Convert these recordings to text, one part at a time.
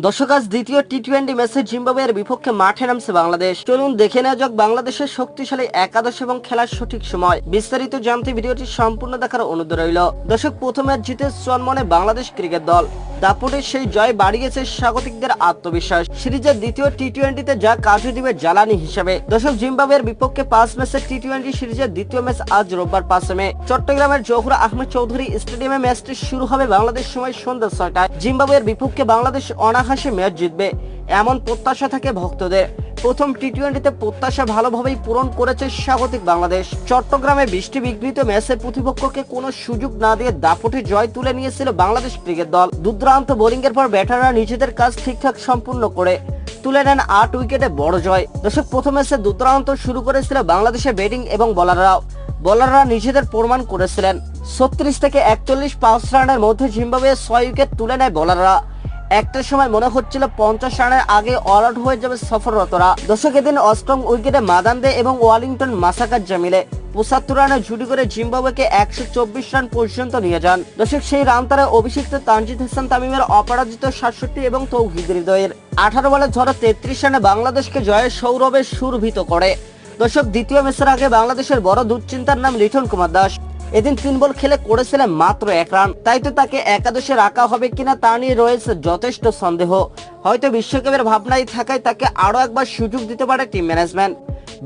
দর্শক, আজ দ্বিতীয় টি-20 ম্যাচে জিম্বাবুয়ের বিপক্ষে মাঠে নামছে বাংলাদেশ। চলুন দেখে নেওয়া যাক বাংলাদেশের শক্তিশালী একাদশ এবং খেলার সঠিক সময়। বিস্তারিত জানতে ভিডিওটি সম্পূর্ণ দেখার অনুরোধ রইল। দর্শক, প্রথম ম্যাচ জিতে চনমনে বাংলাদেশ ক্রিকেট দল। দাপুটে সেই জয় বাড়িয়েছে স্বাগতিকদের আত্মবিশ্বাস। সিরিজের দ্বিতীয় টি-20তে যা কাজে দিবে জ্বালানি হিসেবে। দর্শক, জিম্বাবুয়ের বিপক্ষে 5 ম্যাচের টি-20 সিরিজের দ্বিতীয় ম্যাচ আজ রোববার 5 মে চট্টগ্রামের জহুর আহমেদ চৌধুরী স্টেডিয়ামে ম্যাচটি শুরু হবে বাংলাদেশ সময় সন্ধ্যা 6টায়। জিম্বাবুয়ের বিপক্ষে বাংলাদেশ অনায়াসে ম্যাচ জিতবে এমন প্রত্যাশা থাকে ভক্তদের। প্রথম টি-20তে প্রত্যাশা ভালোভাবেই পূরণ করেছে স্বাগতিক বাংলাদেশ। চট্টগ্রামে বৃষ্টি বিঘ্নিত ম্যাচে প্রতিপক্ষকে কোনো সুযোগ না দিয়ে দাপুটে জয় তুলে নিয়েছিল বাংলাদেশ ক্রিকেট দল। দুর্দান্ত বোলিং এর পর ব্যাটাররা নিজেদের কাজ ঠিকঠাক সম্পূর্ণ করে তুলে নেন 8 উইকেটে বড় জয়। দর্শক, প্রথম ম্যাচে দুর্দান্ত শুরু করেছিল বাংলাদেশের ব্যাটিং এবং বোলাররা নিজেদের প্রমাণ করেছিলেন। 36 থেকে 41 5 রানের মধ্যে জিম্বাবুয়ে 6 উইকেট তুলে নেয় বোলাররা। একটা সময় মনে হচ্ছিল 50 রানের আগে অল আউট হয়ে যাবে সফররতরা। দর্শক, এদিন অষ্টম উইকেটে মাদান্দে এবং ওয়ালিংটন মাসাকাজ্জা মিলে 75 রানে জুটি করে জিম্বাবুয়েকে 124 রান পর্যন্ত নিয়ে যান। দর্শক, সেই রান তারা অভিষিক্ত তানজিদ হাসান তামিমের অপরাজিত 67 এবং তৌহিদ হৃদয়ের 18 বলে ঝড়ো 33 রানে বাংলাদেশকে জয়ের সৌরভে সুরভিত করে। দর্শক, দ্বিতীয় ম্যাচের আগে বাংলাদেশের বড় দুশ্চিন্তার নাম লিটন কুমার দাস। এদিন 3 বল খেলে করেছিলেন মাত্র 1 রান। তাই তো তাকে একাদশে রাখা হবে কিনা তা নিয়ে রয়েছে যথেষ্ট সন্দেহ। হয়তো বিশ্বকাপের ভাবনায় থাকায় তাকে আরো একবার সুযোগ দিতে পারে টিম ম্যানেজমেন্ট।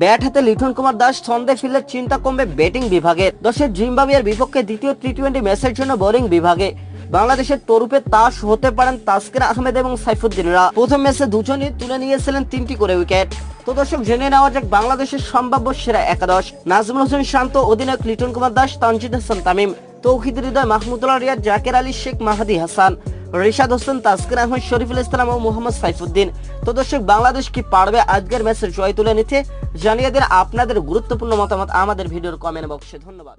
ব্যাট হাতে লিটন কুমার দাস ছন্দে ফিরলে চিন্তা কমবে ব্যাটিং বিভাগের। দর্শক, জিম্বাবুয়ের বিপক্ষে দ্বিতীয় টি-20 ম্যাচের জন্য বোলিং বিভাগে বাংলাদেশের তরুপে তাস হতে পারেন তাসকিন আহমেদ এবং সাইফুদ্দিনরা। প্রথম ম্যাচে দুজনই তুলে নিয়েছিলেন 3টি করে উইকেট। তো দর্শক, জেনে নেওয়া যাক বাংলাদেশের সম্ভাব্য সেরা একাদশ। নাজমুল হোসেন শান্ত, অধিনায়ক লিটন কুমার দাস, তানজিদ হাসান তামিম, তৌহিদ হৃদয়, মাহমুদুল্লাহ রিয়াদ, জাকের আলী, শেখ মাহাদি হাসান, রিশাদ হোসেন, তাসকিন আহমেদ, শরীফুল ইসলাম ও মোহাম্মদ সাইফুদ্দিন। তো দর্শক, বাংলাদেশ কি পারবে আজকের ম্যাচের জয় তুলে নিতে? জানিয়ে দিন আপনাদের গুরুত্বপূর্ণ মতামত আমাদের ভিডিওর কমেন্ট বক্সে। ধন্যবাদ।